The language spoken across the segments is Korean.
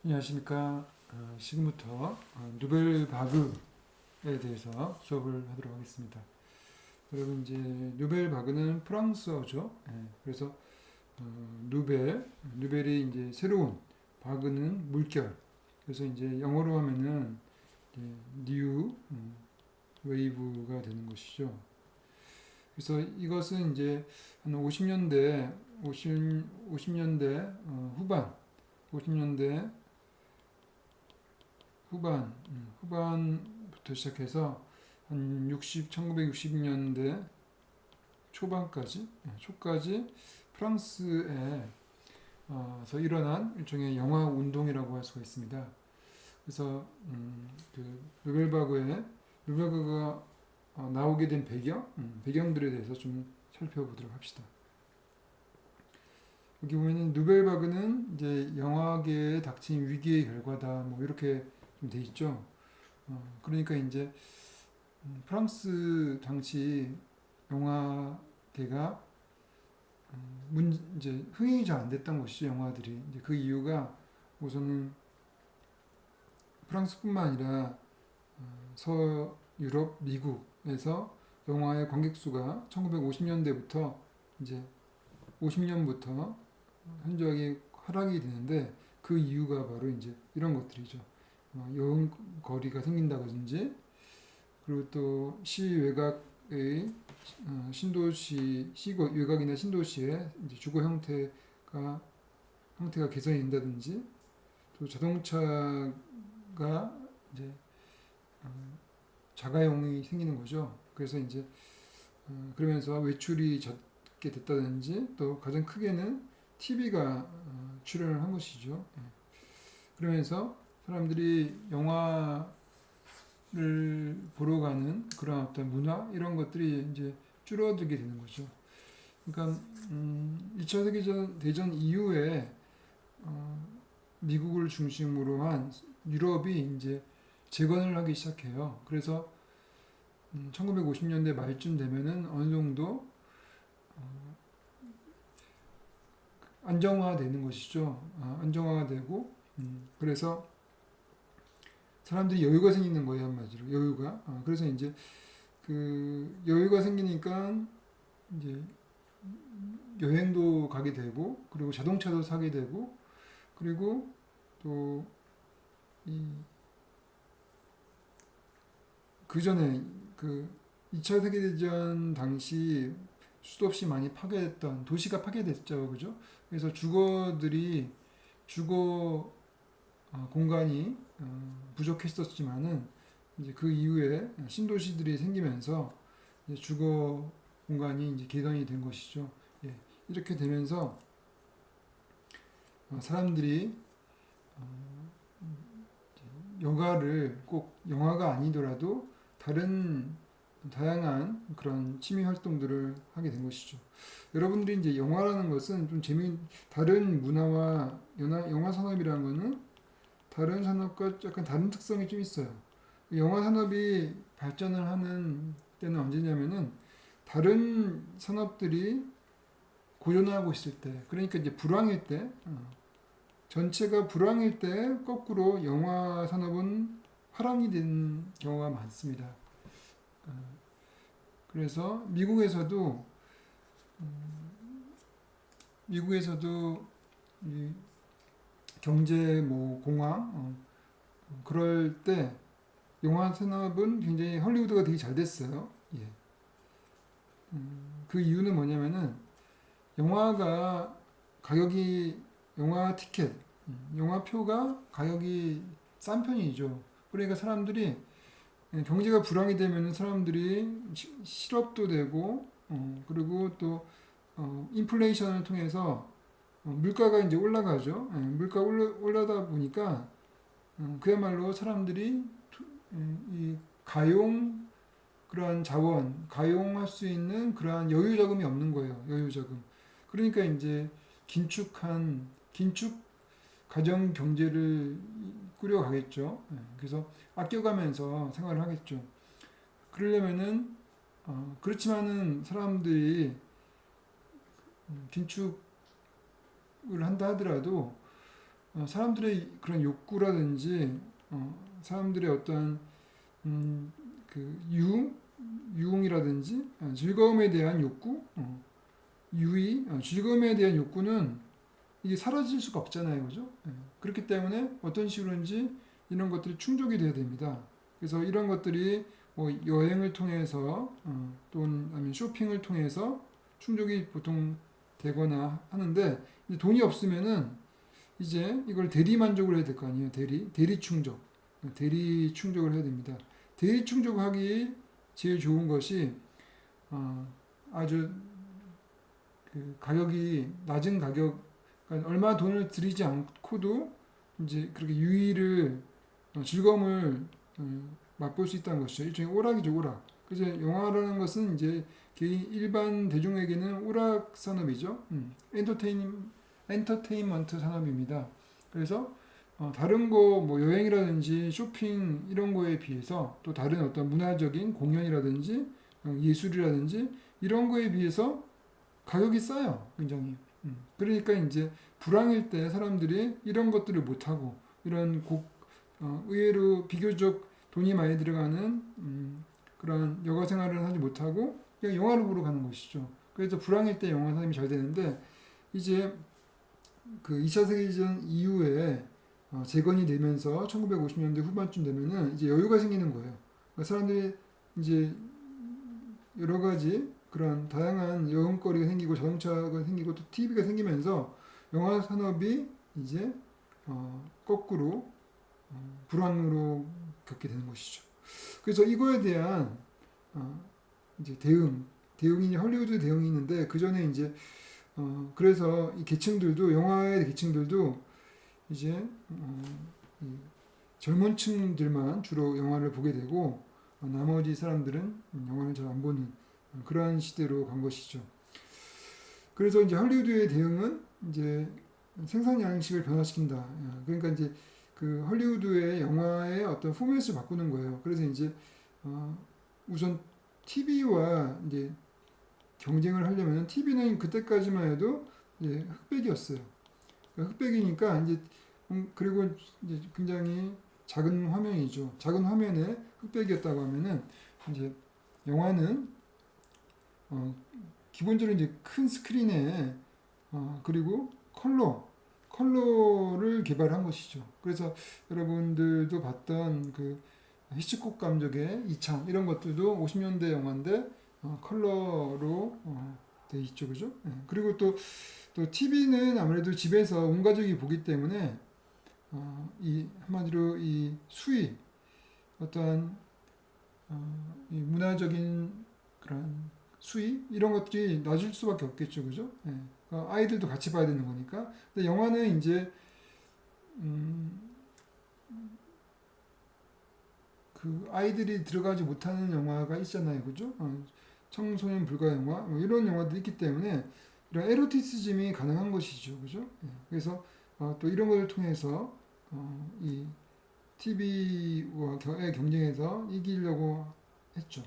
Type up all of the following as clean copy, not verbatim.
안녕하십니까. 지금부터 누벨바그에 대해서 수업을 하도록 하겠습니다. 여러분 이제 누벨바그는 프랑스어죠. 그래서 누벨이 이제 새로운, 바그는 물결. 그래서 이제 영어로 하면은 뉴 웨이브가 되는 것이죠. 그래서 이것은 이제 한 50년대, 50년대 후반, 50년대 후반부터 시작해서 한 1960년대 초까지 프랑스에서 일어난 일종의 영화 운동이라고 할 수가 있습니다. 그래서 그 누벨바그가 나오게 된 배경들에 대해서 좀 살펴보도록 합시다. 여기 보면은 누벨바그는 이제 영화계에 닥친 위기의 결과다, 뭐 이렇게 좀 돼 있죠. 그러니까 이제 프랑스 당시 영화계가 이제 흥행이 잘 안 됐던 것이죠, 영화들이. 이제 그 이유가 우선은 프랑스뿐만 아니라 서유럽, 미국에서 영화의 관객 수가 1950년대부터 이제 50년부터 현저하게 하락이 되는데, 그 이유가 바로 이제 이런 것들이죠. 여행거리가 생긴다든지, 그리고 또 시외곽의 시외곽이나 신도시의 이제 주거 형태가 개선이 된다든지, 또 자동차가 이제 자가용이 생기는 거죠. 그래서 이제 그러면서 외출이 적게 됐다든지, 또 가장 크게는 TV가 출연을 한 것이죠. 그러면서 사람들이 영화를 보러 가는 그런 어떤 문화 이런 것들이 이제 줄어들게 되는 거죠. 그러니까 2차 세계대전 이후에 미국을 중심으로 한 유럽이 이제 재건을 하기 시작해요. 그래서 1950년대 말쯤 되면은 어느 정도 안정화되는 것이죠. 안정화가 되고, 그래서 사람들이 여유가 생기는 거예요, 한마디로. 여유가. 그래서 이제 그 여유가 생기니까 이제 여행도 가게 되고, 그리고 자동차도 사게 되고, 그리고 또 이 그 전에 그 2차 세계대전 당시 수도 없이 많이 파괴됐던 도시가 파괴됐죠, 그죠? 그래서 주거 공간이 부족했었지만은 이제 그 이후에 신도시들이 생기면서 이제 주거 공간이 이제 개선이 된 것이죠. 예, 이렇게 되면서 사람들이 여가를 꼭 영화가 아니더라도 다른 다양한 그런 취미 활동들을 하게 된 것이죠. 여러분들이 이제 영화라는 것은 좀 다른 문화와 영화 산업이라는 것은 다른 산업과 약간 다른 특성이 좀 있어요. 영화 산업이 발전을 하는 때는 언제냐면은 다른 산업들이 고전하고 있을 때, 그러니까 이제 불황일 때, 전체가 불황일 때 거꾸로 영화 산업은 화랑이 된 경우가 많습니다. 그래서 미국에서도 이 경제 뭐 공황 그럴 때 영화 산업은 굉장히 헐리우드가 되게 잘 됐어요. 예. 그 이유는 뭐냐면은 영화가 가격이 영화 티켓, 영화표가 가격이 싼 편이죠. 그러니까 사람들이 경제가 불황이 되면 사람들이 실업도 되고, 그리고 또 인플레이션을 통해서 물가가 이제 올라가죠. 물가 올라다 보니까 그야말로 사람들이 이 가용 그러한 가용할 수 있는 그러한 여유 자금이 없는 거예요. 여유 자금. 그러니까 이제 긴축 가정 경제를 꾸려가겠죠. 그래서 아껴가면서 생활을 하겠죠. 그러려면은 그렇지만은 사람들이 긴축을 한다 하더라도 사람들의 그런 욕구라든지 사람들의 어떤 그 유흥이라든지 즐거움에 대한 욕구, 유의, 즐거움에 대한 욕구는 이게 사라질 수가 없잖아요, 그죠? 그렇기 때문에 어떤 식으로인지 이런 것들이 충족이 돼야 됩니다. 그래서 이런 것들이 뭐 여행을 통해서 또는 아니면 쇼핑을 통해서 충족이 보통 되거나 하는데 이제 돈이 없으면은 이제 이걸 대리 만족을 해야 될 거 아니에요. 대리 충족, 대리 충족을 해야 됩니다. 대리 충족하기 제일 좋은 것이 아주 그 가격이 낮은 가격, 그러니까 얼마 돈을 들이지 않고도 이제 그렇게 유의를 즐거움을 맛볼 수 있다는 것이죠. 일종의 오락이죠, 오락. 그래서 영화라는 것은 이제 개인 일반 대중에게는 오락 산업이죠. 엔터테인먼트 산업입니다. 그래서 다른 거 뭐 여행이라든지 쇼핑 이런 거에 비해서 또 다른 어떤 문화적인 공연이라든지 예술이라든지 이런 거에 비해서 가격이 싸요, 굉장히. 그러니까 이제 불황일 때 사람들이 이런 것들을 못 하고 이런 의외로 비교적 돈이 많이 들어가는 그런 여가 생활을 하지 못하고 그냥 영화를 보러 가는 것이죠. 그래서 불황일 때 영화 산업이 잘 되는데 이제 그 2차 세계대전 이후에 재건이 되면서 1950년대 후반쯤 되면은 이제 여유가 생기는 거예요. 그러니까 사람들이 이제 여러 가지 그런 다양한 여행거리가 생기고 자동차가 생기고 또 TV가 생기면서 영화 산업이 이제 거꾸로 불황으로 겪게 되는 것이죠. 그래서 이거에 대한 이제 대응이 헐리우드 대응이 있는데 그 전에 이제 그래서 이 계층들도 영화의 계층들도 이제 이 젊은 층들만 주로 영화를 보게 되고 나머지 사람들은 영화를 잘 안 보는 그러한 시대로 간 것이죠. 그래서 이제 헐리우드의 대응은 이제 생산 양식을 변화시킨다. 그러니까 이제 그 헐리우드의 영화의 어떤 포맷을 바꾸는 거예요. 그래서 이제 우선 TV와 이제 경쟁을 하려면 TV는 그때까지만 해도 이제 흑백이었어요. 그러니까 흑백이니까 이제 그리고 이제 굉장히 작은 화면이죠. 작은 화면에 흑백이었다고 하면은 이제 영화는 기본적으로 이제 큰 스크린에 그리고 컬러를 개발한 것이죠. 그래서 여러분들도 봤던 그 히치콕 감독의 이창 이런 것들도 50년대 영화인데 컬러로 돼 있죠, 그죠? 그리고 또 TV는 아무래도 집에서 온 가족이 보기 때문에 이 한마디로 이 수위 어떠한 이 문화적인 그런 수위 이런 것들이 낮을 수밖에 없겠죠, 그죠? 그러니까 아이들도 같이 봐야 되는 거니까. 근데 영화는 이제 그 아이들이 들어가지 못하는 영화가 있잖아요, 그죠? 청소년 불가 영화 뭐 이런 영화도 있기 때문에 이런 에로티시즘이 가능한 것이죠, 그죠? 그래서 또 이런 것을 통해서 이 TV와 경쟁해서 이기려고 했죠.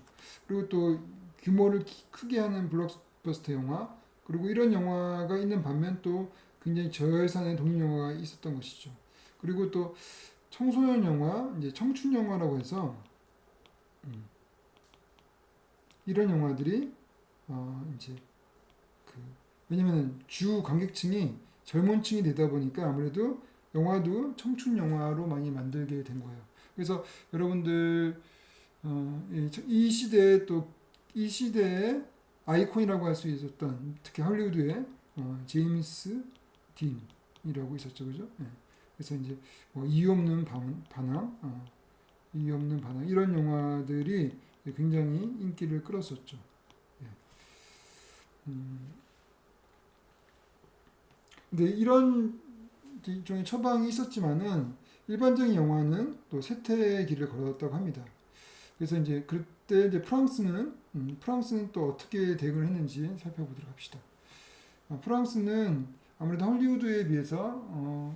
그리고 또 규모를 크게 하는 블록버스터 영화 그리고 이런 영화가 있는 반면 또 굉장히 저예산의 독립 영화가 있었던 것이죠. 그리고 또 청소년 영화, 이제 청춘 영화라고 해서 이런 영화들이 이제 그 왜냐면은 주 관객층이 젊은 층이 되다 보니까 아무래도 영화도 청춘 영화로 많이 만들게 된 거예요. 그래서 여러분들 이 시대에 또 이 시대의 아이콘이라고 할 수 있었던 특히 할리우드의 제임스 딘이라고 있었죠, 그죠? 그래서 이제 뭐 이유 없는 반항, 이유 없는 반항 이런 영화들이 굉장히 인기를 끌었었죠. 예. 근데 이런 일종의 처방이 있었지만은 일반적인 영화는 또 쇠퇴의 길을 걸었다고 합니다. 그래서 이제 그때 이제 프랑스는 또 어떻게 대응을 했는지 살펴보도록 합시다. 프랑스는 아무래도 헐리우드에 비해서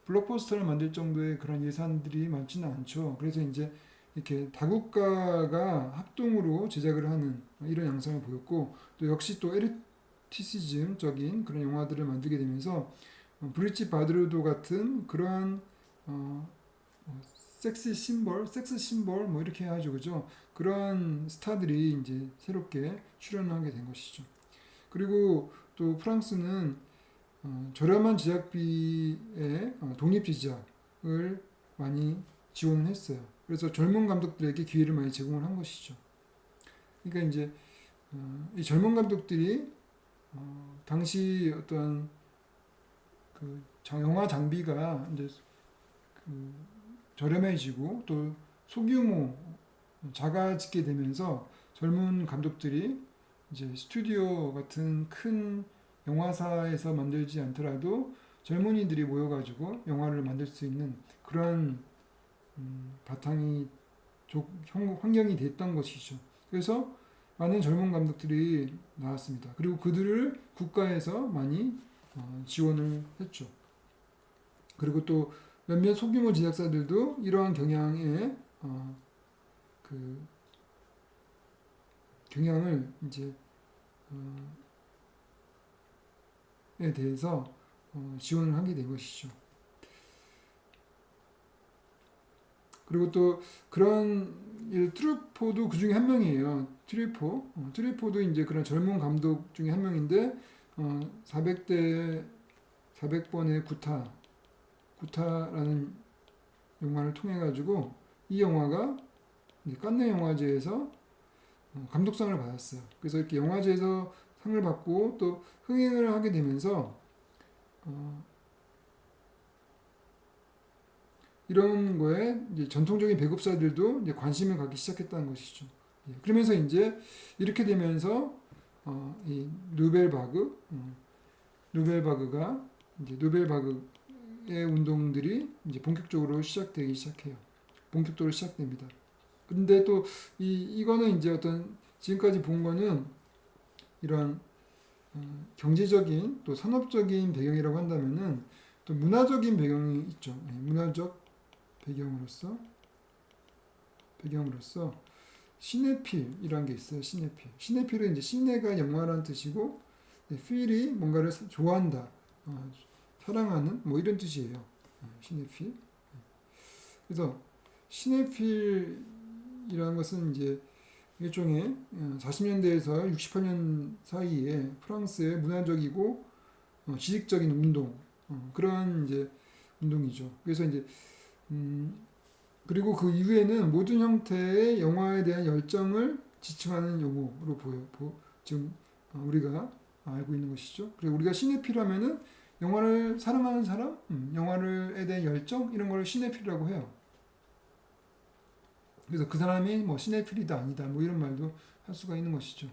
블록버스터를 만들 정도의 그런 예산들이 많지는 않죠. 그래서 이제 이렇게 다국가가 합동으로 제작을 하는 이런 양상을 보였고 또 역시 또 에르티시즘적인 그런 영화들을 만들게 되면서 브리치 바드로도 같은 그러한 섹스 심볼 뭐 이렇게 해가지고 그죠? 그런 스타들이 이제 새롭게 출연하게 된 것이죠. 그리고 또 프랑스는 저렴한 제작비의 독립 제작을 많이 지원했어요. 그래서 젊은 감독들에게 기회를 많이 제공을 한 것이죠. 그러니까 이제 이 젊은 감독들이 당시 어떤 그 영화 장비가 이제 그 저렴해지고 또 소규모 작아지게 되면서 젊은 감독들이 이제 스튜디오 같은 큰 영화사에서 만들지 않더라도 젊은이들이 모여가지고 영화를 만들 수 있는 그런 바탕이 환경이 됐던 것이죠. 그래서 많은 젊은 감독들이 나왔습니다. 그리고 그들을 국가에서 많이 지원을 했죠. 그리고 또 몇몇 소규모 제작사들도 이러한 경향에 그 경향을 이제 에 대해서 지원을 하게 된 것이죠. 그리고 또 그런 트루포도 그 중에 한 명이에요. 트루포도 이제 그런 젊은 감독 중에 한 명인데 400번의 구타라는 영화를 통해 가지고 이 영화가 칸네 영화제에서 감독상을 받았어요. 그래서 이렇게 영화제에서 상을 받고 또 흥행을 하게 되면서 이런 거에 이제 전통적인 배급사들도 이제 관심을 갖기 시작했다는 것이죠. 그러면서 이제 이렇게 되면서 이 누벨바그가 이제 누벨바그의 운동들이 이제 본격적으로 시작됩니다. 근데 또 이거는 이제 어떤 지금까지 본 거는 이런 경제적인 또 산업적인 배경이라고 한다면은 또 문화적인 배경이 있죠. 문화적 배경으로서 시네필이라는 게 있어요. 시네필은 이제 시네가 영화라는 뜻이고 필이 뭔가를 좋아한다, 사랑하는 뭐 이런 뜻이에요. 시네필. 그래서 시네필이라는 것은 이제 일종의 40년대에서 68년 사이에 프랑스의 문화적이고 지식적인 운동, 그런 이제 운동이죠. 그래서 이제 그리고 그 이후에는 모든 형태의 영화에 대한 열정을 지칭하는 용어로 지금 우리가 알고 있는 것이죠. 그리고 우리가 시네필하면은 영화를 사랑하는 사람, 영화에 대한 열정 이런 걸 시네필이라고 해요. 그래서 그 사람이 뭐 시네필이다 아니다 뭐 이런 말도 할 수가 있는 것이죠.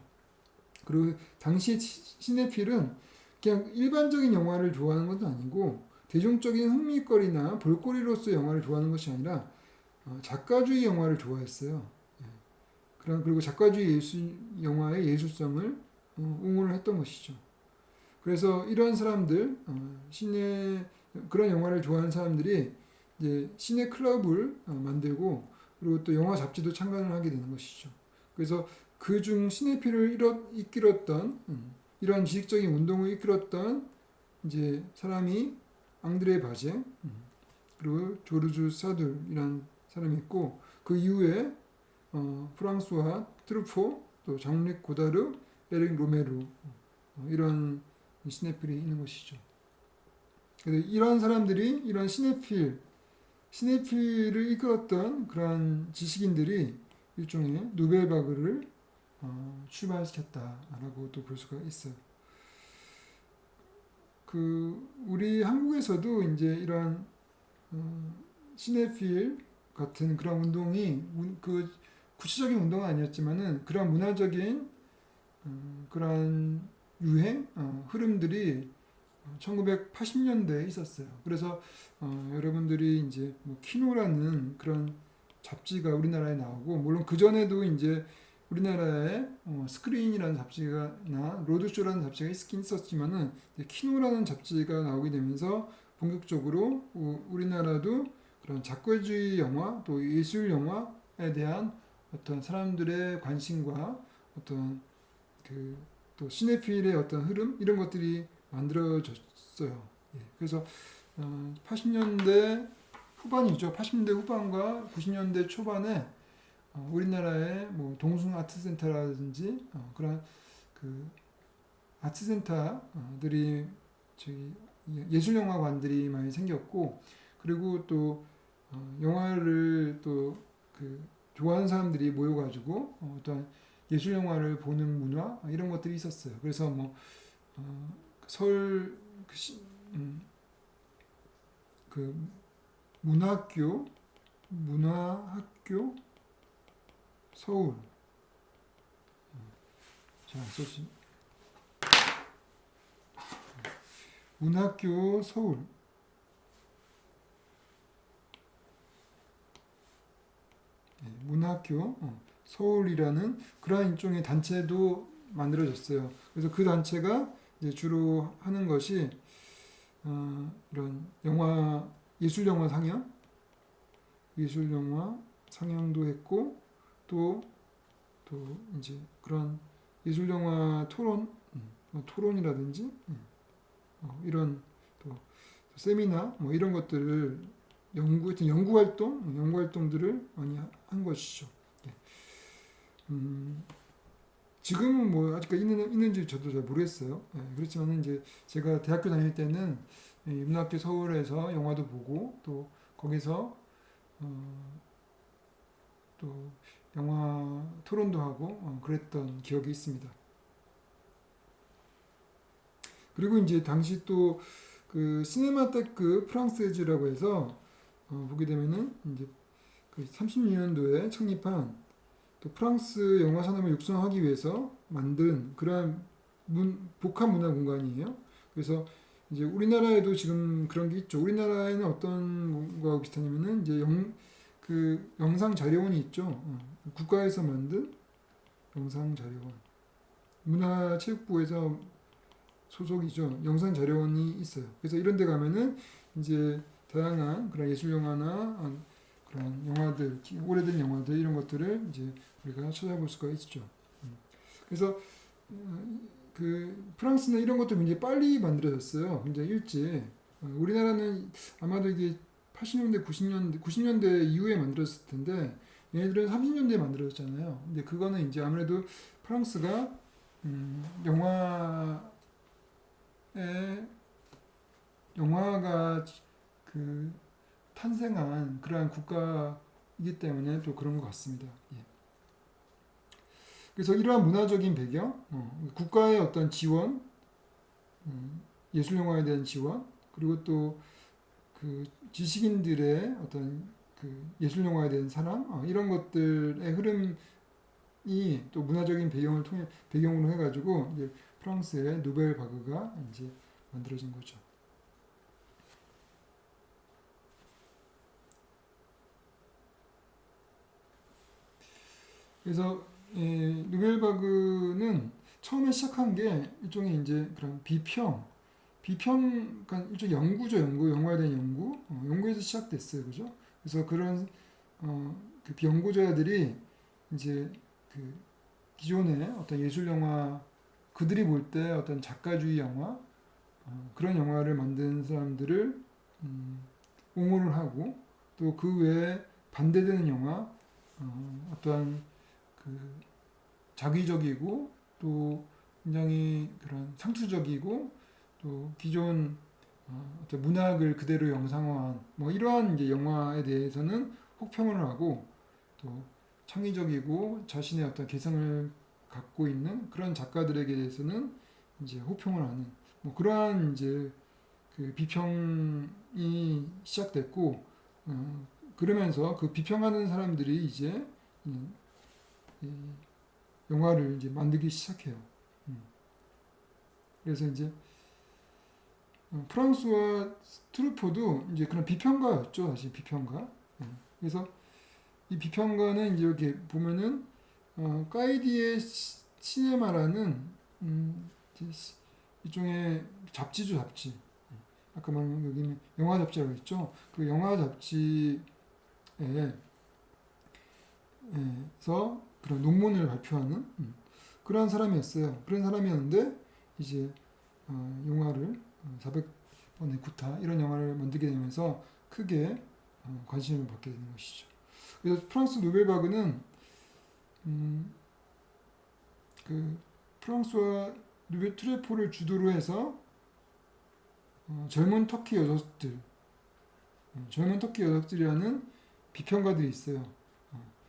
그리고 당시 시네필은 그냥 일반적인 영화를 좋아하는 것도 아니고 대중적인 흥미거리나 볼거리로서 영화를 좋아하는 것이 아니라 작가주의 영화를 좋아했어요. 그리고 작가주의 영화의 예술성을 옹호를 했던 것이죠. 그래서 이런 사람들, 그런 영화를 좋아하는 사람들이 이제 시네 클럽을 만들고 그리고 또 영화 잡지도 창간을 하게 되는 것이죠. 그래서 그중 시네필을 이끌었던 이런 지식적인 운동을 이끌었던 이제 사람이 앙드레 바제 그리고 조르주 사둘이라는 사람이 있고 그 이후에 프랑스와 트루포 또 장르 고다르 에릭 로메르 이런 시네필이 있는 것이죠. 그래서 이런 사람들이 이런 시네필을 이끌었던 그런 지식인들이 일종의 누벨바그를 출발시켰다라고 또 볼 수가 있어요. 우리 한국에서도 이제 이런 시네필 같은 그런 운동이 구체적인 운동은 아니었지만은 그런 문화적인 그런 유행 흐름들이 1980년대에 있었어요. 그래서 여러분들이 이제 뭐 키노라는 그런 잡지가 우리나라에 나오고 물론 그 전에도 이제 우리나라에 스크린이라는 잡지가나 로드쇼라는 잡지가 있긴 있었지만은 키노라는 잡지가 나오게 되면서 본격적으로 우리나라도 그런 작가주의 영화 또 예술 영화에 대한 어떤 사람들의 관심과 어떤 또 시네필의 어떤 흐름 이런 것들이 만들어졌어요. 예, 그래서 80년대 후반이죠. 80년대 후반과 90년대 초반에 우리나라의 뭐 동숭 아트센터라든지 그런 그 아트센터들이 저기 예술영화관들이 많이 생겼고, 그리고 또 영화를 또 그 좋아하는 사람들이 모여가지고 어떤 예술영화를 보는 문화 이런 것들이 있었어요. 그래서 뭐 서울 그, 그 문화학교 서울 자 써지 문학교 서울 문학교 서울이라는 그러한 일종의 단체도 만들어졌어요. 그래서 그 단체가 이제 주로 하는 것이 이런 예술 영화 상영도 했고, 또 이제 그런 예술 영화 토론이라든지 이런 또 세미나 뭐 이런 것들을 연구 활동들을 많이 한 것이죠. 예. 지금은 뭐 아직까지 있는지 저도 잘 모르겠어요. 예, 그렇지만 이제 제가 대학교 다닐 때는 문학교 서울에서 영화도 보고, 또 거기서 또 영화 토론도 하고 그랬던 기억이 있습니다. 그리고 이제 당시 또 그 시네마테크 프랑스즈라고 해서 보게 되면은 이제 그 36년도에 창립한 또 프랑스 영화 산업을 육성하기 위해서 만든 그러한 복합 문화 공간이에요. 그래서 이제 우리나라에도 지금 그런 게 있죠. 우리나라에는 어떤 거하고 비슷하냐면은 이제 그 영상 자료원이 있죠. 국가에서 만든 영상 자료원, 문화체육부에서 소속이죠. 영상 자료원이 있어요. 그래서 이런 데 가면은 이제 다양한 그런 예술 영화나 그런 영화들, 오래된 영화들 이런 것들을 이제 우리가 찾아볼 수가 있죠. 그래서 그 프랑스는 이런 것도 굉장히 빨리 만들어졌어요. 굉장히 일찍. 우리나라는 아마도 이게 80년대, 90년대 이후에 만들어졌을 텐데, 얘네들은 30년대에 만들어졌잖아요. 근데 그거는 이제 아무래도 프랑스가 영화가 그 탄생한 그러한 국가이기 때문에 또 그런 것 같습니다. 예. 그래서 이러한 문화적인 배경, 국가의 어떤 지원, 예술 영화에 대한 지원, 그리고 또 그 지식인들의 어떤 그 예술 영화에 대한 사랑, 이런 것들의 흐름이 또 문화적인 배경으로 해가지고 이제 프랑스의 누벨 바그가 이제 만들어진 거죠. 그래서 누벨 바그는 처음에 시작한 게 일종의 이제 그런 그러니까 일종 연구죠, 영화에 대한 연구에서 시작됐어요, 그죠? 그래서 그런 그 연구자들이 이제 그 기존의 어떤 예술 영화, 그들이 볼 때 어떤 작가주의 영화, 그런 영화를 만든 사람들을 옹호를 하고, 또 그 외에 반대되는 영화, 어떠한 그 자기적이고 또 굉장히 그런 상투적이고 또 기존 어떤 문학을 그대로 영상화한 뭐 이러한 이제 영화에 대해서는 혹평을 하고, 또 창의적이고 자신의 어떤 개성을 갖고 있는 그런 작가들에게 대해서는 이제 호평을 하는 뭐 그러한 이제 그 비평이 시작됐고, 그러면서 그 비평하는 사람들이 이제 이 영화를 이제 만들기 시작해요. 그래서 이제 프랑스와 트루포도 이제 그런 비평가였죠, 사실 비평가. 그래서 이 비평가는 이제 이렇게 보면은 까이디의 시네마라는 일종의 잡지죠, 잡지. 아까 말한 여기는 영화 잡지라고 했죠. 그 영화 잡지에서 그런 논문을 발표하는 그런 사람이었어요. 그런 사람이었는데 이제 영화를 보네쿠타 이런 영화를 만들게 되면서 크게 관심을 받게 되는 것이죠. 그래서 프랑스 노벨바그는 그 프랑스와 누베 트레포를 주도로 해서 젊은 터키 여성들이라는 비평가들이 있어요.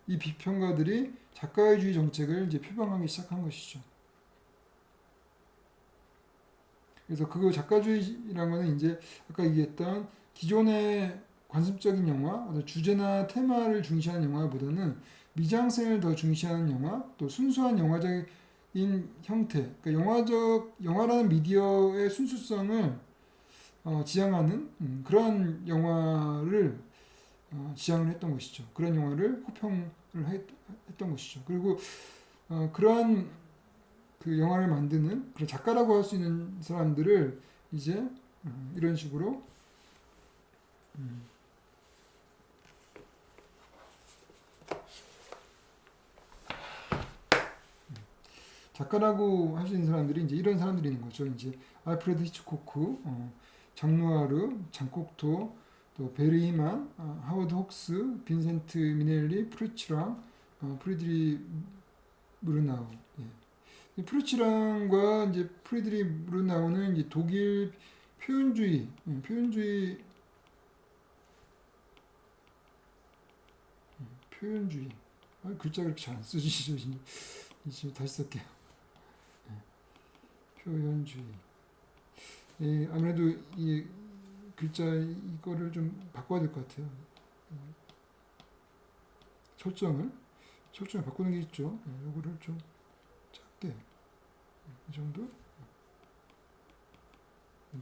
이 비평가들이 작가주의 정책을 이제 표방하기 시작한 것이죠. 그래서 그 작가주의라는 거는 이제 아까 얘기했던 기존의 관습적인 영화, 주제나 테마를 중시하는 영화보다는 미장센을 더 중시하는 영화, 또 순수한 영화적인 형태, 그러니까 영화라는 미디어의 순수성을 지향하는 그런 영화를 지향을 했던 것이죠. 그런 영화를 호평을 했던 것이죠. 그리고 그러한 그 영화를 만드는 그런 작가라고 할 수 있는 사람들을 이제 이런 식으로 작가라고 할 수 있는 사람들이 이제 이런 사람들이 있는 거죠. 이제 알프레드 히치코크, 장누아르, 장콕토, 또 베르히만, 하워드 혹스, 빈센트 미넬리, 프루치랑, 프리드리 무르나우. 예. 프루치랑과 이제 프리드리 무르나우는 이제 독일 표현주의 글자 그렇게 잘 안 쓰시죠? 이제 다시 쓸게요. 표현주의. 예, 아무래도 이 글자 이거를 좀 바꿔야 될 것 같아요. 설정을 바꾸는 게 있죠. 이거를 좀 작게 이 정도.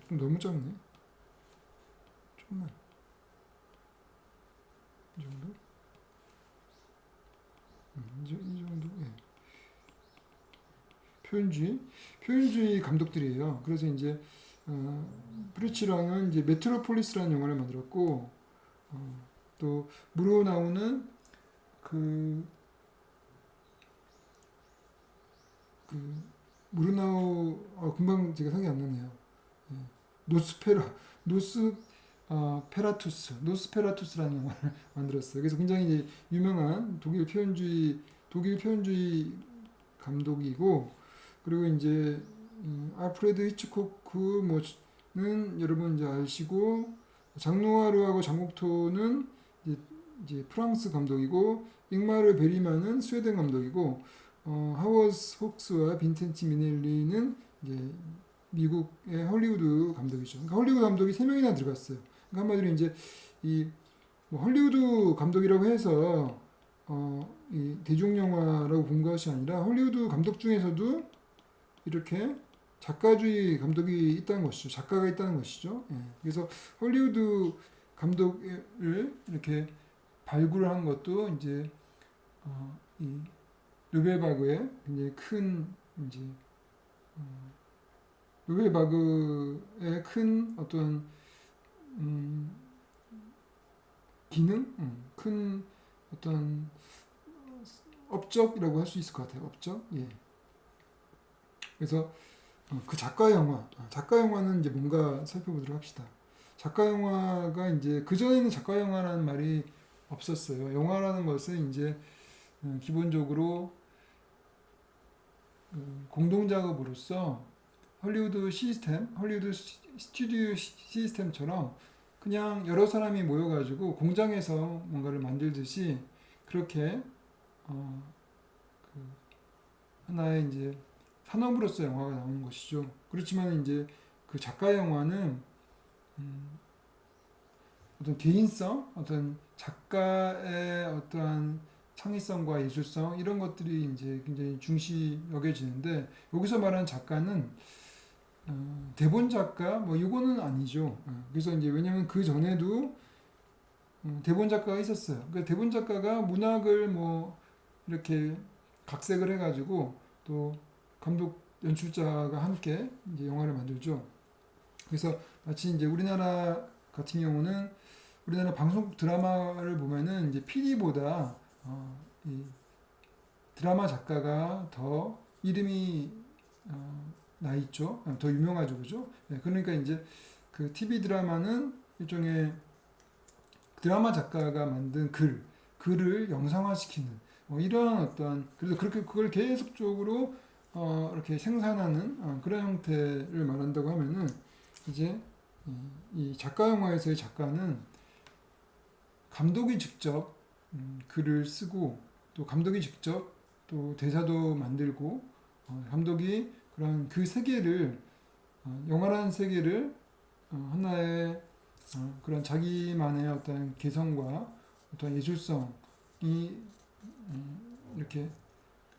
좀 너무 작네. 좀만 이 정도. 이 정도. 예. 표현주의 감독들이에요. 그래서 이제 프루치랑은 이제 메트로폴리스라는 영화를 만들었고, 또 무르나우는 무르나우 금방 제가 생각이 안 나네요. 예. 노스페라투스라는 영화를 만들었어요. 그래서 굉장히 이제 유명한 독일 표현주의 감독이고, 그리고 이제 알프레드 히치코크 뭐는 여러분 이제 아시고, 장누아르하고 장곡토는 이제 프랑스 감독이고, 잉마르 베리만은 스웨덴 감독이고, 하워드 혹스와 빈센트 미넬리는 이제 미국의 헐리우드 감독이죠. 그러니까 헐리우드 감독이 3명이나 들어갔어요. 그러니까 한마디로 이제 뭐 헐리우드 감독이라고 해서 이 대중 영화라고 본 것이 아니라 헐리우드 감독 중에서도 이렇게 작가주의 감독이 있다는 것이죠. 작가가 있다는 것이죠. 예. 그래서 헐리우드 감독을 이렇게 발굴한 것도 이제 이 노벨바그의 굉장히 큰 이제 노벨바그의 큰 어떤 기능, 큰 어떤 업적이라고 할 수 있을 것 같아요. 업적. 예. 그래서 그 작가 영화는 이제 뭔가 살펴보도록 합시다. 작가 영화가 이제 그 전에는 작가 영화라는 말이 없었어요. 영화라는 것은 이제 기본적으로 공동작업으로서 헐리우드 스튜디오 시스템처럼 그냥 여러 사람이 모여가지고 공장에서 뭔가를 만들듯이 그렇게 그 하나의 이제 산업으로서 영화가 나오는 것이죠. 그렇지만 이제 그 작가 영화는 어떤 개인성, 어떤 작가의 어떠한 창의성과 예술성 이런 것들이 이제 굉장히 중시 여겨지는데 여기서 말하는 작가는 대본 작가 뭐 이거는 아니죠. 그래서 이제 왜냐하면 그 전에도 대본 작가가 있었어요. 그 대본 작가가 문학을 뭐 이렇게 각색을 해가지고 또 감독 연출자가 함께 이제 영화를 만들죠. 그래서 마치 이제 우리나라 같은 경우는 우리나라 방송 드라마를 보면은 이제 PD보다 이 드라마 작가가 더 이름이 나 있죠. 더 유명하죠, 그죠? 네, 그러니까 이제 그 TV 드라마는 일종의 드라마 작가가 만든 글을 영상화시키는 이런 어떤 그래서 그렇게 그걸 계속적으로 이렇게 생산하는 그런 형태를 말한다고 하면은 이제 이 작가 영화에서의 작가는 감독이 직접 글을 쓰고 또 감독이 직접 또 대사도 만들고 감독이 그런 그 세계를 영화라는 세계를 하나의 그런 자기만의 어떤 개성과 어떤 예술성이 이렇게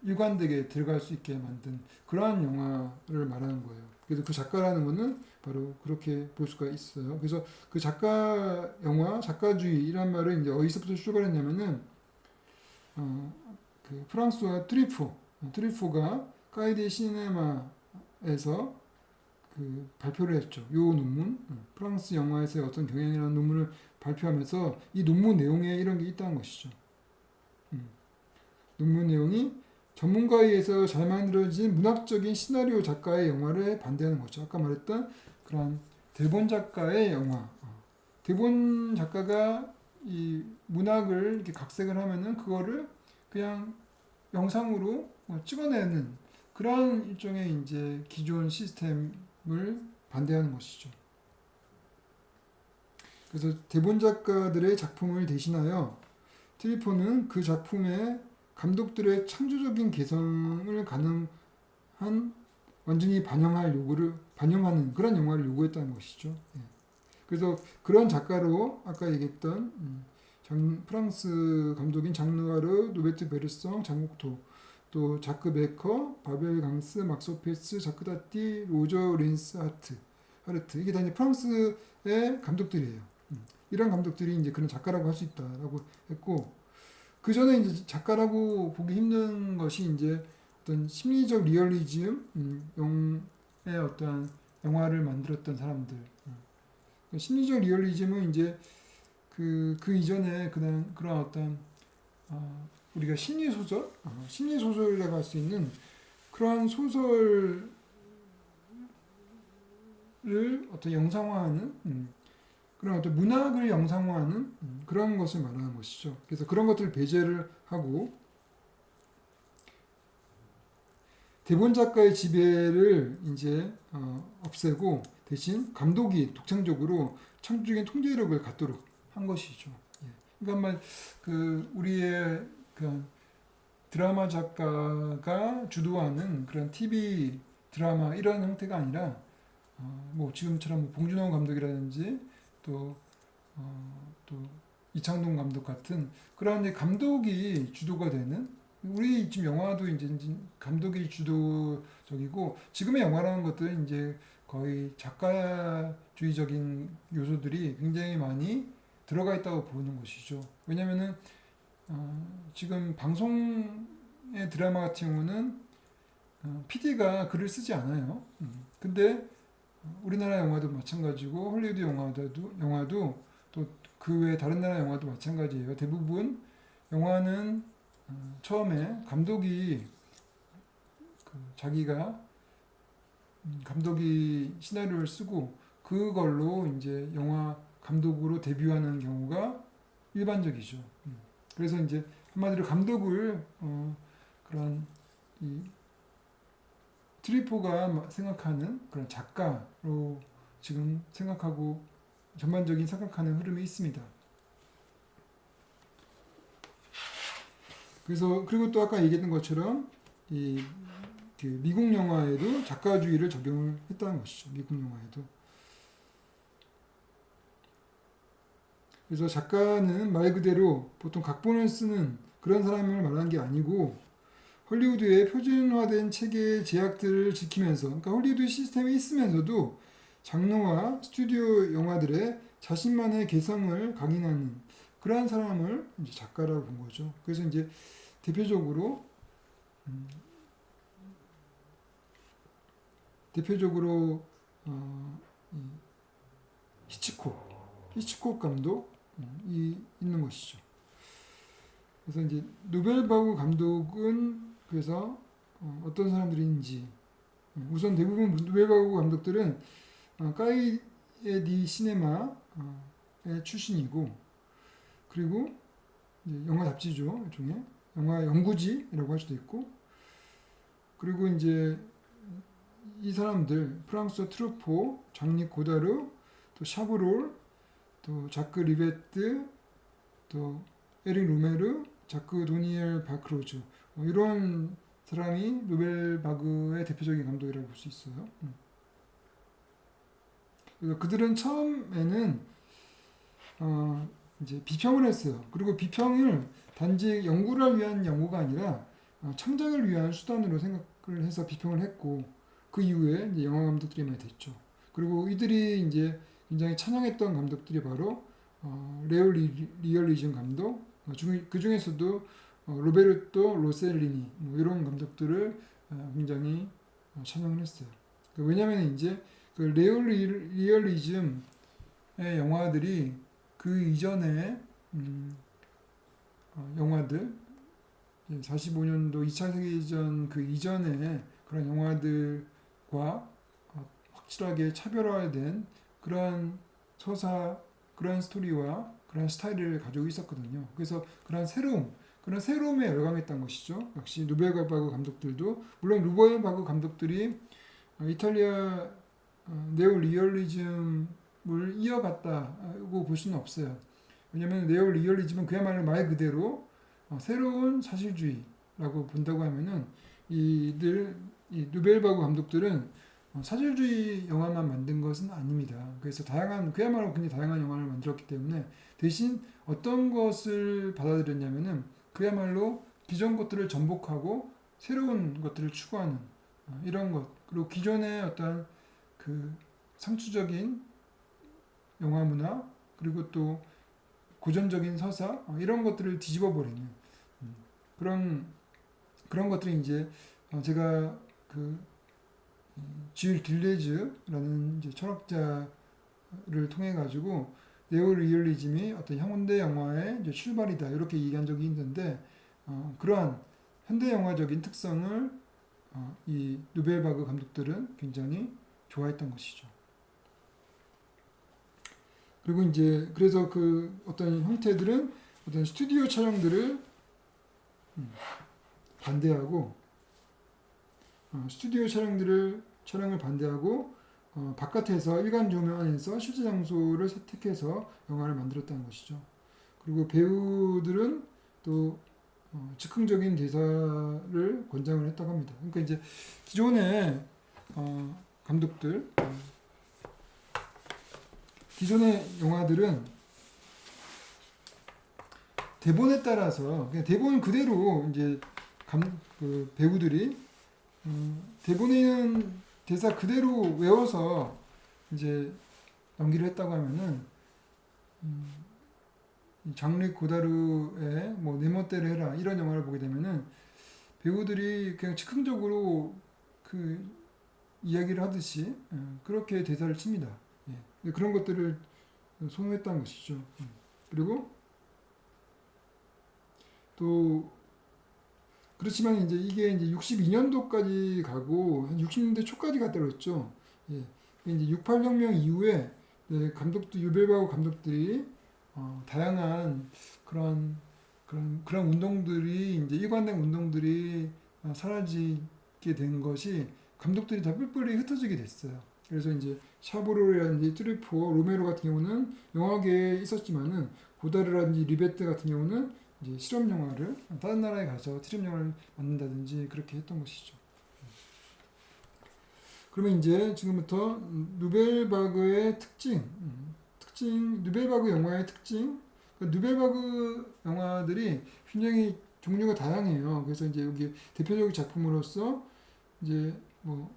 일관되게 들어갈 수 있게 만든 그러한 영화를 말하는 거예요. 그래서 그 작가라는 거는 바로 그렇게 볼 수가 있어요. 그래서 그 작가 영화, 작가주의라는 말을 이제 어디서부터 출발했냐면은 그 프랑스와 트리포가 까이데 시네마에서 그 발표를 했죠. 요 논문, 프랑스 영화에서의 어떤 경향이라는 논문을 발표하면서 이 논문 내용에 이런 게 있다는 것이죠. 논문 내용이 전문가에 의해서 잘 만들어진 문학적인 시나리오 작가의 영화를 반대하는 거죠. 아까 말했던 그런 대본 작가의 영화. 대본 작가가 이 문학을 이렇게 각색을 하면은 그거를 그냥 영상으로 찍어내는 그런 일종의 이제 기존 시스템을 반대하는 것이죠. 그래서 대본 작가들의 작품을 대신하여 트리포는 그 작품에 감독들의 창조적인 개성을 가능한 완전히 반영하는 그런 영화를 요구했다는 것이죠. 예. 그래서 그런 작가로 아까 얘기했던 프랑스 감독인 장 누아르, 노베르트 베르송, 장국토, 또 자크 베커, 바벨 강스, 막소페스, 자크 다티, 로저 린스 하르트 이게 다 이제 프랑스의 감독들이에요. 이런 감독들이 이제 그런 작가라고 할 수 있다라고 했고 그 전에 이제 작가라고 보기 힘든 것이 이제 어떤 심리적 리얼리즘의 어떤 영화를 만들었던 사람들. 심리적 리얼리즘은 이제 그 이전에 그런 어떤 우리가 심리 소설이라고 할 수 있는 그러한 소설을 어떤 영상화하는 그런 어떤 문학을 영상화하는 그런 것을 말하는 것이죠. 그래서 그런 것들을 배제를 하고 대본 작가의 지배를 이제 없애고 대신 감독이 독창적으로 창조적인 통제력을 갖도록 한 것이죠. 예. 그러니까 그 우리의 그 드라마 작가가 주도하는 그런 TV 드라마 이런 형태가 아니라 뭐 지금처럼 봉준호 감독이라든지 또 이창동 감독 같은 그런 이제 감독이 주도가 되는 우리 지금 영화도 이제 감독이 주도적이고 지금의 영화라는 것들은 이제 거의 작가주의적인 요소들이 굉장히 많이 들어가 있다고 보는 것이죠. 왜냐면은 지금 방송의 드라마 같은 경우는 PD가 글을 쓰지 않아요. 근데 우리나라 영화도 마찬가지고 헐리우드 영화도 또 그 외 다른 나라 영화도 마찬가지예요. 대부분 영화는 처음에 감독이 자기가 감독이 시나리오를 쓰고 그걸로 이제 영화 감독으로 데뷔하는 경우가 일반적이죠. 그래서 이제 한마디로 감독을 그런 이 트리포가 생각하는 그런 작가로 지금 생각하고 전반적인 생각하는 흐름이 있습니다. 그래서 그리고 또 아까 얘기했던 것처럼 그 미국 영화에도 작가주의를 적용을 했다는 것이죠. 미국 영화에도. 그래서 작가는 말 그대로 보통 각본을 쓰는 그런 사람을 말하는 게 아니고 헐리우드의 표준화된 체계의 제약들을 지키면서 그러니까 헐리우드 시스템이 있으면서도 장르와 스튜디오 영화들의 자신만의 개성을 각인하는 그러한 사람을 이제 작가라고 본 거죠. 그래서 이제 대표적으로 히치콕 감독이 있는 것이죠. 그래서 이제 노벨바우 감독은 그래서 어떤 사람들인지 우선 대부분 노벨바우 감독들은 디 시네마의 출신이고, 그리고 이제 영화 잡지죠, 일종의 영화 연구지라고 할 수도 있고, 그리고 이제 이 사람들 프랑스어 트루포, 장릭 고다르, 또 샤브롤, 또 자크 리베트, 또 에릭 루메르, 자크 도니엘 바크로즈, 이런 사람이 노벨바그의 대표적인 감독이라고 볼 수 있어요. 그래서 그들은 처음에는 이제 비평을 했어요. 그리고 비평을 단지 연구를 위한 연구가 아니라 창작을 위한 수단으로 생각을 해서 비평을 했고, 그 이후에 이제 영화 감독들이 많이 됐죠. 그리고 이들이 이제 굉장히 찬양했던 감독들이 바로 레오 리얼리즘 감독, 그 중에서도 로베르토 로셀리니, 뭐 이런 감독들을 굉장히 찬양을 했어요. 왜냐하면 이제 그 레오 리얼리즘의 영화들이 그 이전에 영화들, 45년도 2차 세계대전 그 이전에 그런 영화들과 확실하게 차별화된 그런 서사, 그런 스토리와 그런 스타일을 가지고 있었거든요. 그래서 그런 새로움에 열광했던 것이죠. 역시 루벨바그 감독들도, 물론 루벨바그 감독들이 이탈리아 네오 리얼리즘을 이어갔다고 볼 수는 없어요. 왜냐하면 네오 리얼리즘은 그야말로 말 그대로 새로운 사실주의라고 본다고 하면은 이 누벨바그 감독들은 사실주의 영화만 만든 것은 아닙니다. 그래서 그야말로 굉장히 다양한 영화를 만들었기 때문에, 대신 어떤 것을 받아들였냐면은 그야말로 기존 것들을 전복하고 새로운 것들을 추구하는 이런 것, 그리고 기존의 어떤 그 상투적인 영화 문화, 그리고 또 고전적인 서사, 이런 것들을 뒤집어 버리는 그런 것들이 이제 제가 그 줄 딜레즈라는 이제 철학자를 통해 가지고 네오 리얼리즘이 어떤 현대 영화의 이제 출발이다, 이렇게 얘기한 적이 있는데, 그러한 현대 영화적인 특성을 이 누벨바그 감독들은 굉장히 좋아했던 것이죠. 그리고 이제 그래서 그 어떤 형태들은 어떤 스튜디오 촬영들을 반대하고, 스튜디오 촬영을 반대하고 바깥에서 일반 조명 안에서 실제 장소를 선택해서 영화를 만들었다는 것이죠. 그리고 배우들은 또 즉흥적인 대사를 권장을 했다고 합니다. 그러니까 이제 기존의 감독들, 기존의 영화들은 대본에 따라서 그냥 대본 그대로 이제 그 배우들이 대본에 있는 대사 그대로 외워서 이제 연기를 했다고 하면은 장르 고다르의 뭐 내 멋대로 해라, 이런 영화를 보게 되면은 배우들이 그냥 즉흥적으로 그 이야기를 하듯이 그렇게 대사를 칩니다. 예. 그런 것들을 선호했다는 것이죠. 그리고 또 그렇지만 이제 이게 이제 62년도까지 가고 한 60년대 초까지 갔다 그랬죠. 예. 이제 68혁명 이후에 유벨바우 감독들이 다양한 그런 운동들이, 이제 일관된 운동들이 사라지게 된 것이 감독들이 다 뿔뿔이 흩어지게 됐어요. 그래서 이제 샤브로라든지 트루포, 로메로 같은 경우는 영화계에 있었지만은, 고다르라든지 리베트 같은 경우는 이제 실험 영화를 다른 나라에 가서 실험 영화를 만든다든지 그렇게 했던 것이죠. 그러면 이제 지금부터 누벨바그의 누벨바그 영화의 특징, 누벨바그 영화들이 굉장히 종류가 다양해요. 그래서 이제 여기 대표적인 작품으로서 이제 뭐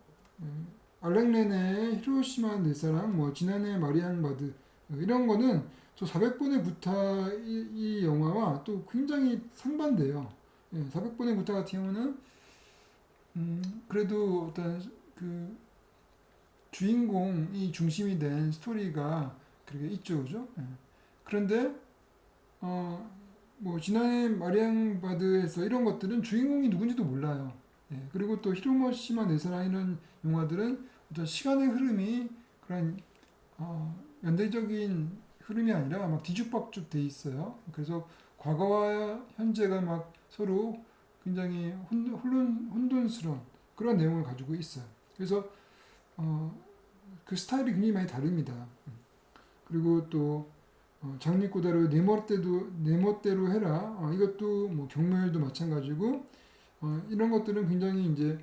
알랭 레네의 히로시마 내 사랑, 뭐 지난해 마리앙 바드, 이런 거는 저 400번의 구타 이 영화와 또 굉장히 상반돼요. 400번의 구타 같은 경우는 그래도 어떤 그 주인공이 중심이 된 스토리가 그렇게 있죠, 그죠? 그런데 뭐 지난해 마리앙 바드에서 이런 것들은 주인공이 누군지도 몰라요. 그리고 또 히로시마 내 사랑, 이런 영화들은 어떤 시간의 흐름이 그런 연대적인 흐름이 아니라 막 뒤죽박죽 돼 있어요. 그래서 과거와 현재가 막 서로 굉장히 혼돈스러운 그런 내용을 가지고 있어요. 그래서 어, 그 스타일이 굉장히 많이 다릅니다. 그리고 또 장리꼬다로 내 멋대로 해라. 이것도 뭐 경멸도 마찬가지고 이런 것들은 굉장히 이제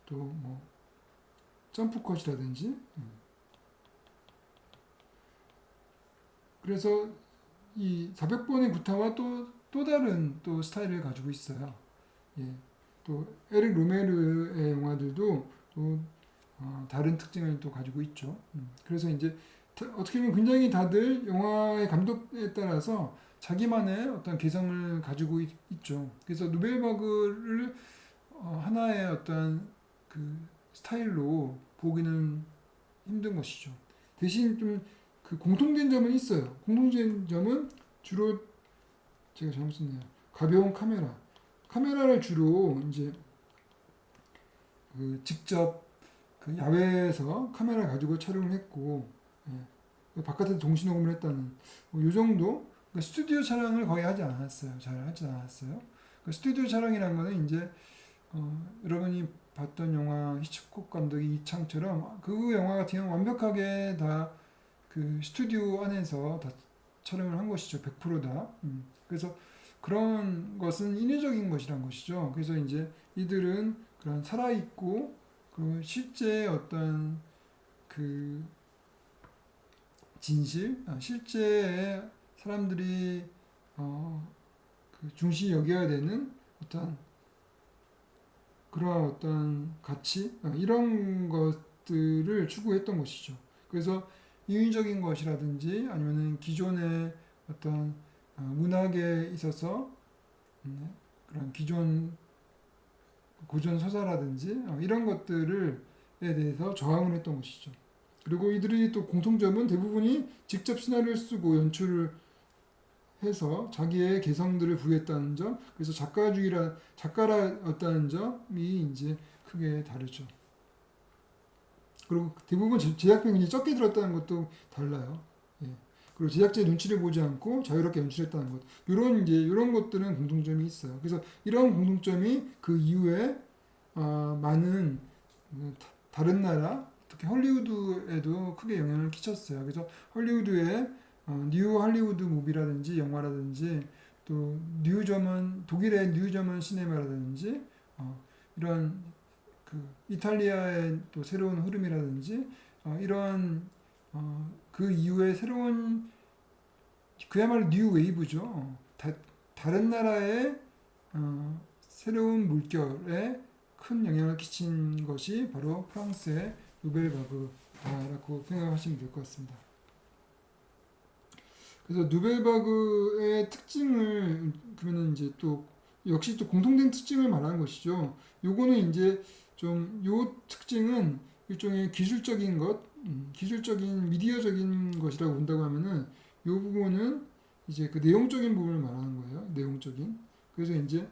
또 뭐 점프컷이라든지 그래서 이 400번의 구타와 또 다른 또 스타일을 가지고 있어요. 예. 또 에릭 로메르의 영화들도 또 다른 특징을 또 가지고 있죠. 그래서 이제 어떻게 보면 굉장히 다들 영화의 감독에 따라서 자기만의 어떤 개성을 가지고 있죠. 그래서 누벨바그를 하나의 어떤 그 스타일로 보기는 힘든 것이죠. 대신 좀 그 공통된 점은 있어요. 공통된 점은 주로 제가 잘못 썼네요. 가벼운 카메라를 주로 이제 그 직접 그 야외에서 카메라 가지고 촬영을 했고 바깥에서 동시 녹음을 했다는 뭐이 정도. 그러니까 스튜디오 촬영을 거의 하지 않았어요. 잘 하지 않았어요. 그 스튜디오 촬영이라는 거는 이제 여러분이 봤던 영화 히치콕 감독의 이창처럼 그 영화 같은 경우는 완벽하게 다 그 스튜디오 안에서 다 촬영을 한 것이죠. 100% 다. 그래서 그런 것은 인위적인 것이란 것이죠. 그래서 이제 이들은 그런 살아있고 그 실제 어떤 그 진실, 실제의 사람들이 그 중시 여겨야 되는 어떤 그러한 어떤 가치 이런 것들을 추구했던 것이죠. 그래서 인위적인 것이라든지 아니면은 기존의 어떤 문학에 있어서 그런 기존 고전 서사라든지 이런 것들을 에 대해서 저항을 했던 것이죠. 그리고 이들이 또 공통점은 대부분이 직접 시나리오를 쓰고 연출을 해서 자기의 개성들을 부여했다는 점, 그래서 작가라였다는 점이 이제 크게 다르죠. 그리고 대부분 제작비가 굉장히 적게 들었다는 것도 달라요. 예. 그리고 제작자의 눈치를 보지 않고 자유롭게 연출했다는 것. 이런 것들은 공통점이 있어요. 그래서 이런 공통점이 그 이후에 많은 다른 나라, 특히 헐리우드에도 크게 영향을 끼쳤어요. 그래서 헐리우드의 뉴 할리우드 무비라든지 영화라든지 또 독일의 뉴저먼 시네마라든지 이런 그 이탈리아의 또 새로운 흐름이라든지 이러한 그 이후에 새로운 그야말로 뉴 웨이브죠. 다른 나라의 새로운 물결에 큰 영향을 끼친 것이 바로 프랑스의 누벨바그다라고 생각하시면 될 것 같습니다. 그래서 누벨바그의 특징을 그러면 이제 또 역시 또 공통된 특징을 말하는 것이죠. 요거는 이제 좀 요 특징은 일종의 기술적인 것, 기술적인 미디어적인 것이라고 본다고 하면은 요 부분은 이제 그 내용적인 부분을 말하는 거예요. 내용적인. 그래서 이제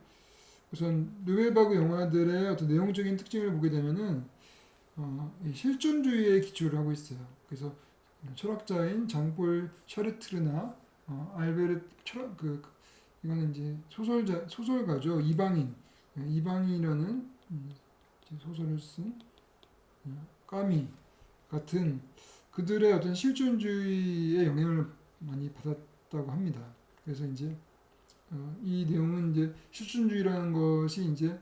우선 누벨바그 영화들의 어떤 내용적인 특징을 보게 되면은 실존주의에 기초를 하고 있어요. 그래서 철학자인 장폴 샤르트르나 알베르 이거는 이제 소설가죠. 이방인이라는 소설을 쓴 까미 같은 그들의 어떤 실존주의의 영향을 많이 받았다고 합니다. 그래서 이제 이 내용은 이제 실존주의라는 것이 이제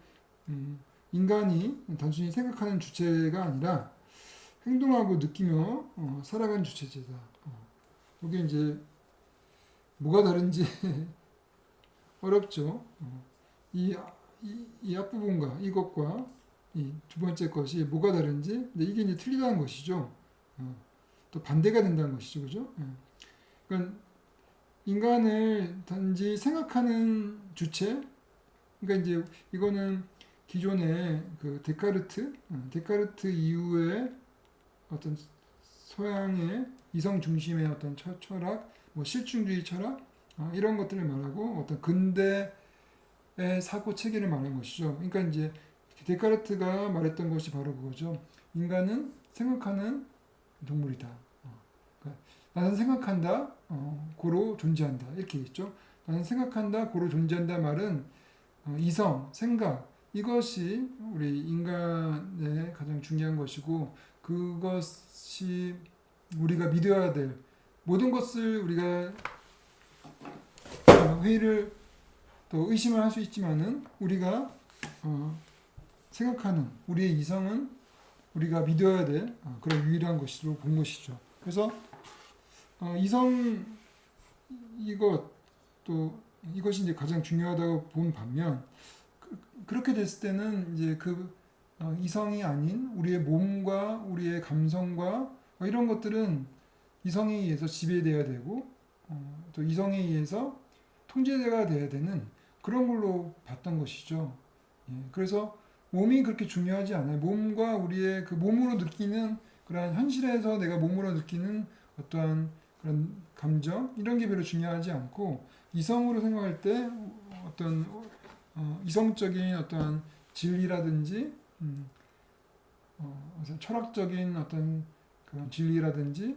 인간이 단순히 생각하는 주체가 아니라 행동하고 느끼며 살아가는 주체제다. 이게 이제 뭐가 다른지 어렵죠. 이 앞부분과 이것과 이 두 번째 것이 뭐가 다른지, 근데 이게 이제 틀리다는 것이죠. 또 반대가 된다는 것이죠, 그죠? 그러니까 인간을 단지 생각하는 주체, 그러니까 이제 이거는 기존의 그 데카르트 이후에 어떤 서양의 이성 중심의 어떤 철학, 뭐 실증주의 철학 이런 것들을 말하고 어떤 근대의 사고 체계를 말하는 것이죠. 그러니까 이제 데카르트가 말했던 것이 바로 그거죠. 인간은 생각하는 동물이다. 나는 생각한다, 고로 존재한다 이렇게 있죠. 나는 생각한다, 고로 존재한다 말은 이성, 생각 이것이 우리 인간의 가장 중요한 것이고 그것이 우리가 믿어야 될 모든 것을 우리가 회의를 또 의심을 할 수 있지만은 우리가 생각하는 우리의 이성은 우리가 믿어야 될 그런 유일한 것으로 본 것이죠. 그래서 이성 이것 또 이것이 이제 가장 중요하다고 본 반면 그렇게 됐을 때는 이제 이성이 아닌 우리의 몸과 우리의 감성과 이런 것들은 이성에 의해서 지배되어야 되고 또 이성에 의해서 통제가 돼야 되는 그런 걸로 봤던 것이죠. 예, 그래서 몸이 그렇게 중요하지 않아요. 몸과 우리의 그 몸으로 느끼는 그런 현실에서 내가 몸으로 느끼는 어떠한 그런 감정 이런 게 별로 중요하지 않고 이성으로 생각할 때 어떤 이성적인 어떤 진리라든지 철학적인 어떤 그런 진리라든지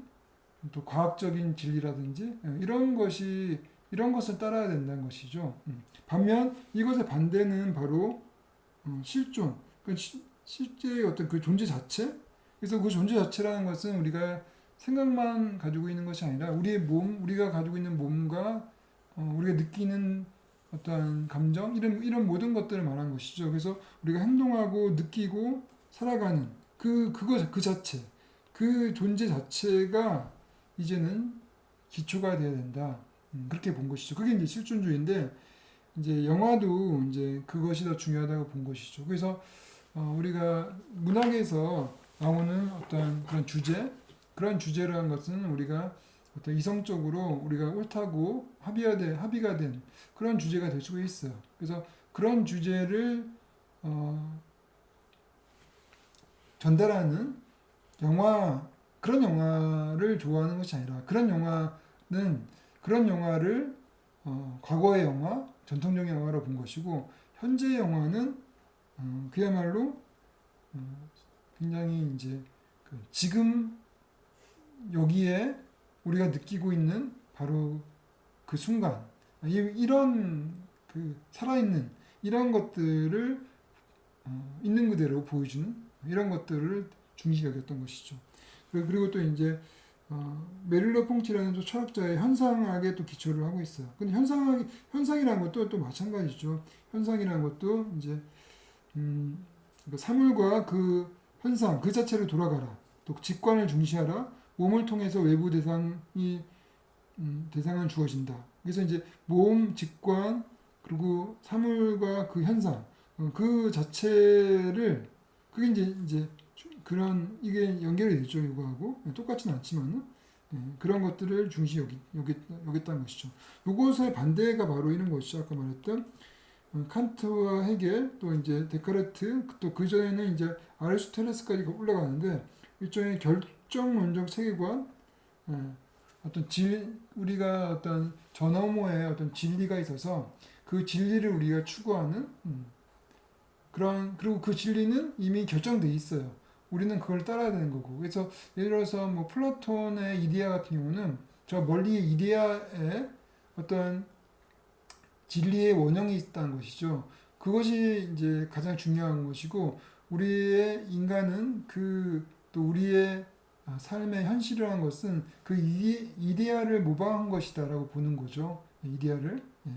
또 과학적인 진리라든지 이런 것을 따라야 된다는 것이죠. 반면 이것의 반대는 바로 실존, 실제의 어떤 그 존재 자체. 그래서 그 존재 자체라는 것은 우리가 생각만 가지고 있는 것이 아니라 우리의 몸, 우리가 가지고 있는 몸과 우리가 느끼는 어떠한 감정 이런 모든 것들을 말하는 것이죠. 그래서 우리가 행동하고 느끼고 살아가는 그 자체, 그 존재 자체가 이제는 기초가 되어야 된다. 그렇게 본 것이죠. 그게 이제 실존주의인데 이제 영화도 이제 그것이 더 중요하다고 본 것이죠. 그래서 우리가 문학에서 나오는 어떤 그런 주제, 그런 주제라는 것은 우리가 어떤 이성적으로 우리가 옳다고 합의가 된 그런 주제가 될 수가 있어요. 그래서 그런 주제를 전달하는 그런 영화를 좋아하는 것이 아니라 그런 영화를 과거의 영화, 전통적인 영화로 본 것이고 현재의 영화는 그야말로 굉장히 이제 지금 여기에 우리가 느끼고 있는 바로 그 순간 이런 그 살아있는 이런 것들을 있는 그대로 보여주는 이런 것들을 중시 여겼던 것이죠. 그리고 또 이제 메릴러 퐁티라는 또 철학자의 현상학에 또 기초를 하고 있어요. 근데 현상이라는 것도 또 마찬가지죠. 현상이라는 것도 이제 사물과 그 현상 그 자체를 돌아가라. 또 직관을 중시하라. 몸을 통해서 외부 대상은 주어진다. 그래서 이제 몸, 직관 그리고 사물과 그 현상 그 자체를 그게 이제 그런 이게 연결이 되죠. 이거하고 똑같지는 않지만은 그런 것들을 중시 여겼다는 것이죠. 이것의 반대가 바로 이런 것이죠. 아까 말했던 칸트와 헤겔 또 이제 데카르트 또 그 전에는 이제 아리스토텔레스까지 올라가는데 일종의 결정론적 세계관 어떤 우리가 어떤 저 너머에 어떤 진리가 있어서 그 진리를 우리가 추구하는 그리고 그 진리는 이미 결정돼 있어요. 우리는 그걸 따라야 되는 거고. 그래서 예를 들어서 뭐 플라톤의 이데아 같은 경우는 저 멀리의 이데아에 어떤 진리의 원형이 있다는 것이죠. 그것이 이제 가장 중요한 것이고 우리의 인간은 또 우리의 삶의 현실이라는 것은 그 이데아를 모방한 것이다라고 보는 거죠. 이데아를. 예.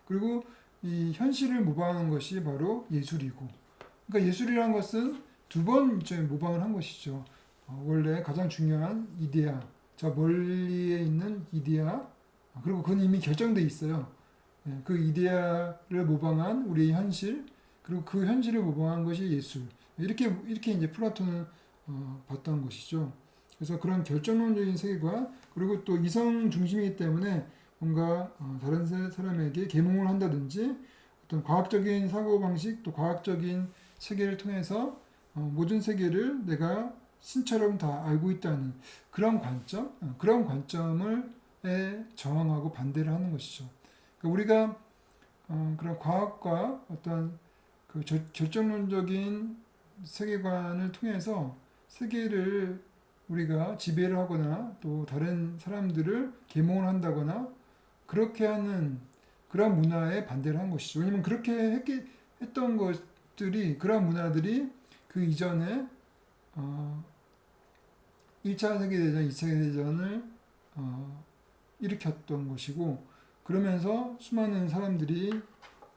그리고 이 현실을 모방하는 것이 바로 예술이고. 그러니까 예술이라는 것은 두 번 모방을 한 것이죠. 원래 가장 중요한 이데아, 저 멀리에 있는 이데아, 그리고 그건 이미 결정돼 있어요. 예, 그 이데아를 모방한 우리의 현실, 그리고 그 현실을 모방한 것이 예술. 이렇게 이제 플라톤은 봤던 것이죠. 그래서 그런 결정론적인 세계관, 그리고 또 이성 중심이기 때문에 뭔가 다른 사람에게 계몽을 한다든지 어떤 과학적인 사고방식, 또 과학적인 세계를 통해서 모든 세계를 내가 신처럼 다 알고 있다는 그런 관점을 저항하고 반대를 하는 것이죠. 그러니까 우리가 그런 과학과 어떤 그 결정론적인 세계관을 통해서 세계를 우리가 지배를 하거나 또 다른 사람들을 계몽을 한다거나 그렇게 하는 그러한 문화에 반대를 한 것이죠. 왜냐면 그렇게 했던 것들이 그러한 문화들이 그 이전에 1차 세계대전, 2차 세계대전을 일으켰던 것이고 그러면서 수많은 사람들이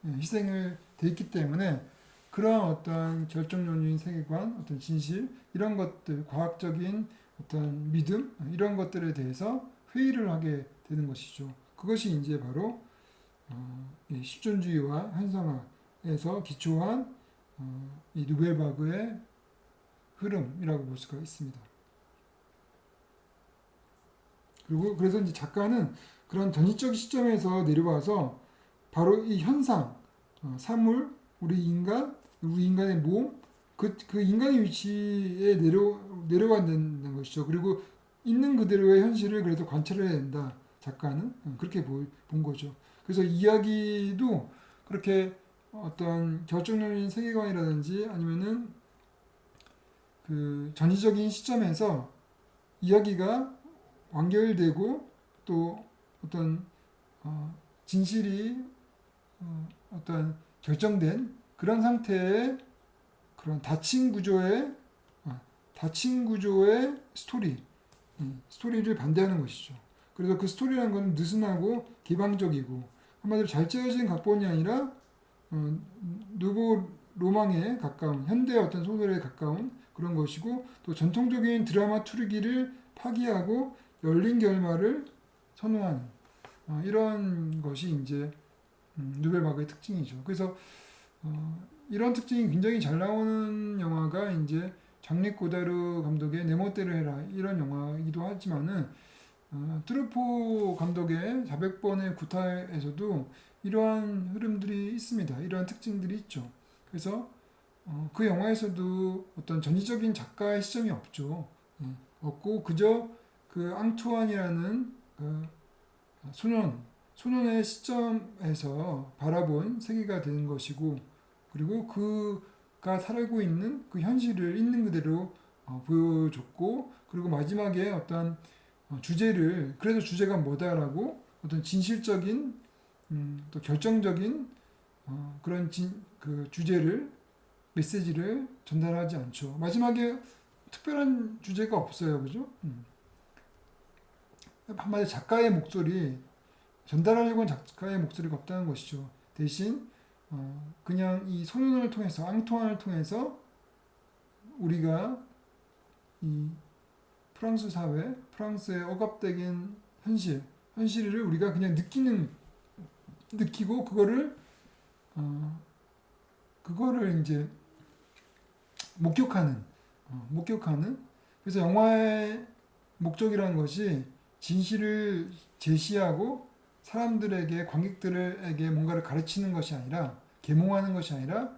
희생을 됐기 때문에 그러한 어떤 결정론적인 세계관, 어떤 진실 이런 것들, 과학적인 어떤 믿음 이런 것들에 대해서 회의를 하게 되는 것이죠. 그것이 이제 바로 이 실존주의와 현상화에서 기초한 이 누벨바그의 흐름이라고 볼 수가 있습니다. 그리고 그래서 이제 작가는 그런 전위적 시점에서 내려와서 바로 이 현상, 사물, 우리 인간의 몸, 그 인간의 위치에 내려간다는 것이죠. 그리고 있는 그대로의 현실을 그래도 관찰해야 된다. 작가는 그렇게 본 거죠. 그래서 이야기도 그렇게 어떤 결정적인 세계관이라든지 아니면은 그 전위적인 시점에서 이야기가 완결되고 또 어떤 진실이 어떤 결정된 그런 상태의 그런 닫힌 구조의 스토리를 반대하는 것이죠. 그래서 그 스토리라는 건 느슨하고 개방적이고 한마디로 잘 짜여진 각본이 아니라 누보 로망에 가까운 현대의 어떤 소설에 가까운 그런 것이고 또 전통적인 드라마 투르기를 파기하고 열린 결말을 선호하는 이런 것이 이제 누벨바그의 특징이죠. 그래서 이런 특징이 굉장히 잘 나오는 영화가 이제 장릭 고다르 감독의 내 멋대로 해라 이런 영화이기도 하지만은 트루포 감독의 400번의 구타에서도 이러한 흐름들이 있습니다. 이러한 특징들이 있죠. 그래서 그 영화에서도 어떤 전위적인 작가의 시점이 없죠. 없고 그저 그 앙투안이라는 그 소년의 시점에서 바라본 세계가 되는 것이고 그리고 그가 살고 있는 그 현실을 있는 그대로 보여줬고 그리고 마지막에 어떤 주제를 그래서 주제가 뭐다라고 어떤 진실적인 또 결정적인 그런 그 주제를 메시지를 전달하지 않죠. 마지막에 특별한 주제가 없어요, 그죠? 한마디 작가의 목소리 전달하려고 하는 작가의 목소리가 없다는 것이죠. 대신 그냥 이 소년을 통해서 앙투안을 통해서 우리가 이 프랑스 사회, 프랑스의 억압적인 현실을 우리가 그냥 느끼고 그거를 이제 목격하는. 그래서 영화의 목적이라는 것이 진실을 제시하고 사람들에게 관객들에게 뭔가를 가르치는 것이 아니라 계몽하는 것이 아니라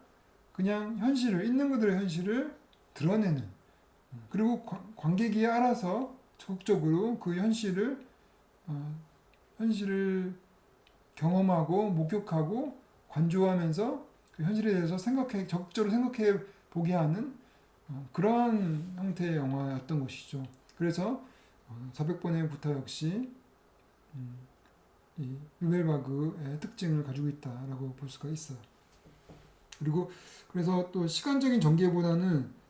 그냥 있는 그대로 현실을 드러내는 그리고 관객이 알아서 적극적으로 그 현실을 경험하고 목격하고 관조하면서 그 현실에 대해서 적극적으로 생각해 보게 하는 그러한 형태의 영화였던 것이죠. 그래서 400번의 구타 역시 이 누벨바그의 특징을 가지고 있다라고 볼 수가 있어요. 그리고 그래서 또 시간적인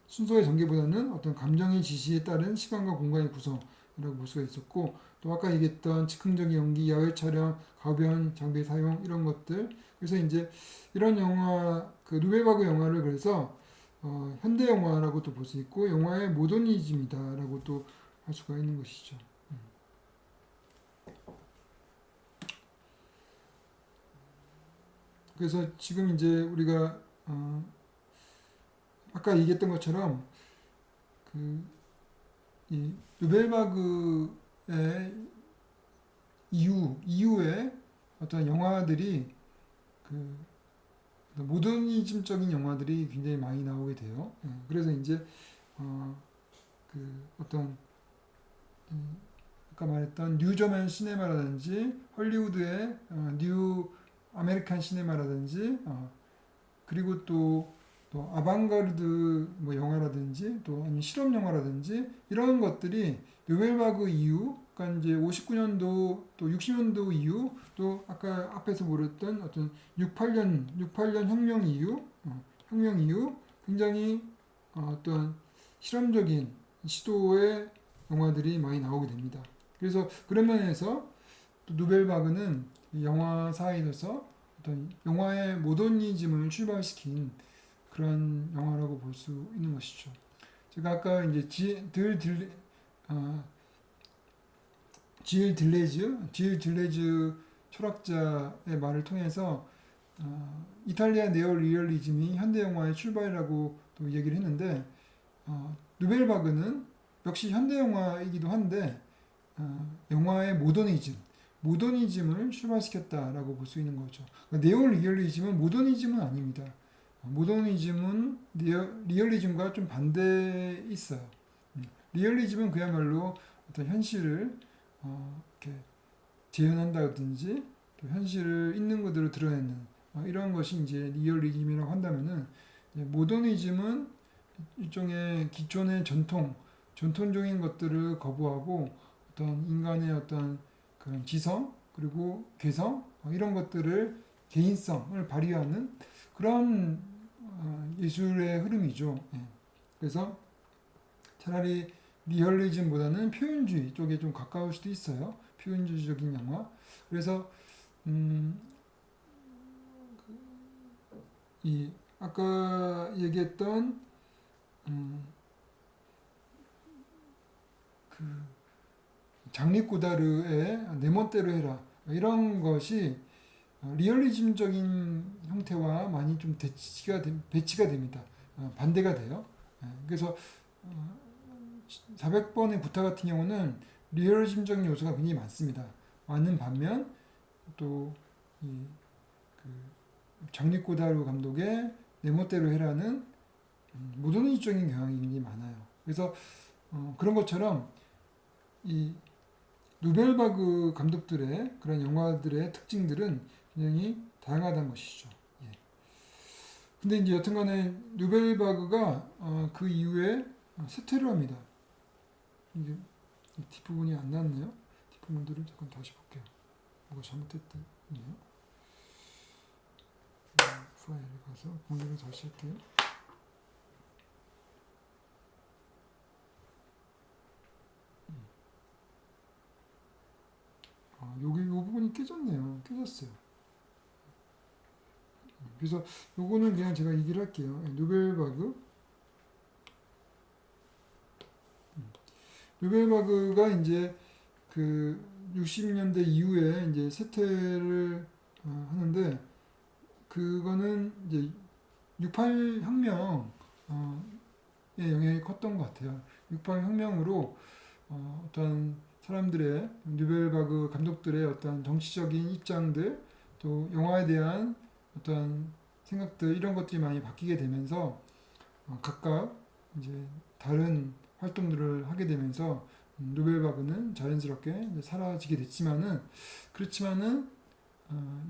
순서의 전개보다는 어떤 감정의 지시에 따른 시간과 공간의 구성이라고 볼 수가 있었고 또 아까 얘기했던 즉흥적인 연기, 야외 촬영, 가변 장비 사용 이런 것들. 그래서 이제 이런 영화 그 누벨바그 영화를 그래서 현대 영화라고 또 볼 수 있고 영화의 모더니즘이다라고 또 할 수가 있는 것이죠. 그래서 지금 이제 우리가 아까 얘기했던 것처럼 이 누벨바그의 이후에 어떤 영화들이 그 모더니즘적인 영화들이 굉장히 많이 나오게 돼요. 그래서 이제 그 어떤 아까 말했던 뉴저만 시네마라든지 헐리우드의 뉴 아메리칸 시네마라든지 그리고 또 또 아방가르드 뭐 영화라든지 또 아니면 실험 영화라든지 이런 것들이 노벨바그 이후, 그러니까 이제 59년도 또 60년도 이후 또 아까 앞에서 말했던 어떤 68년 혁명 이후 굉장히 어떤 실험적인 시도의 영화들이 많이 나오게 됩니다. 그래서 그런 면에서 또 노벨바그는 이 영화사에 있어서 어떤 영화의 모더니즘을 출발시킨 그런 영화라고 볼 수 있는 것이죠. 제가 아까 이제 지일 들레즈 철학자의 말을 통해서 이탈리아 네오리얼리즘이 현대 영화의 출발이라고 또 얘기를 했는데 누벨바그는 역시 현대 영화이기도 한데 영화의 모더니즘을 출발시켰다라고 볼 수 있는 거죠. 그러니까 네오리얼리즘은 모더니즘은 아닙니다. 모더니즘은 리얼리즘과 좀 반대에 있어요. 리얼리즘은 그야말로 어떤 현실을 이렇게 재현한다든지 또 현실을 있는 그대로 드러내는 이런 것이 이제 리얼리즘이라고 한다면은 모더니즘은 일종의 기존의 전통적인 것들을 거부하고 어떤 인간의 어떤 그런 지성 그리고 개성 이런 것들을 개인성을 발휘하는 그런 예술의 흐름이죠. 예. 그래서 차라리 리얼리즘보다는 표현주의 쪽에 좀 가까울 수도 있어요. 표현주의적인 영화. 그래서 이 아까 얘기했던 그 장리 고다르의 내 멋대로 해라 이런 것이 리얼리즘적인 형태와 많이 좀 배치가 됩니다. 반대가 돼요. 그래서 400번의 구타 같은 경우는 리얼리즘적인 요소가 굉장히 많습니다. 많은 반면 또 이 그 장리 고다르 감독의 내 멋대로 해라는 모더니즘적인 경향이 굉장히 많아요. 그래서 그런 것처럼 이 누벨바그 감독들의 그런 영화들의 특징들은 굉장히 다양하다는 것이죠. 예. 근데 이제 여튼간에 누벨바그가 그 이후에 쇠퇴를 합니다. 이게 뒷부분이 안 났네요. 뒷부분들을 잠깐 다시 볼게요. 뭐가 잘못됐군요. 파일에 가서 공유를 다시 할게요. 여기 이 부분이 깨졌어요. 그래서 요거는 그냥 제가 얘기를 할게요. 누벨바그가 이제 그 60년대 이후에 이제 쇠퇴를 하는데 그거는 이제 68 혁명의 영향이 컸던 것 같아요. 68 혁명으로 어떤 사람들의 누벨바그 감독들의 어떤 정치적인 입장들 또 영화에 대한 어떤 생각들 이런 것들이 많이 바뀌게 되면서 각각 이제 다른 활동들을 하게 되면서 누벨바그는 자연스럽게 이제 사라지게 됐지만은 그렇지만은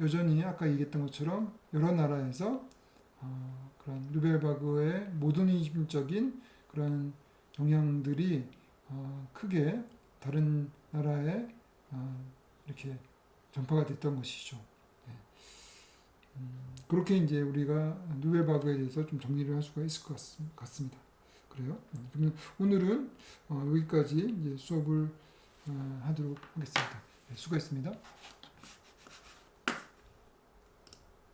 여전히 아까 얘기했던 것처럼 여러 나라에서 그런 누벨바그의 모더니즘적인 그런 영향들이 크게 다른 나라에 이렇게 전파가 됐던 것이죠. 네. 그렇게 이제 우리가 누벨바그에 대해서 좀 정리를 할 수가 있을 것 같습니다. 그래요? 그러면 오늘은 여기까지 이제 수업을 하도록 하겠습니다. 네, 수고했습니다.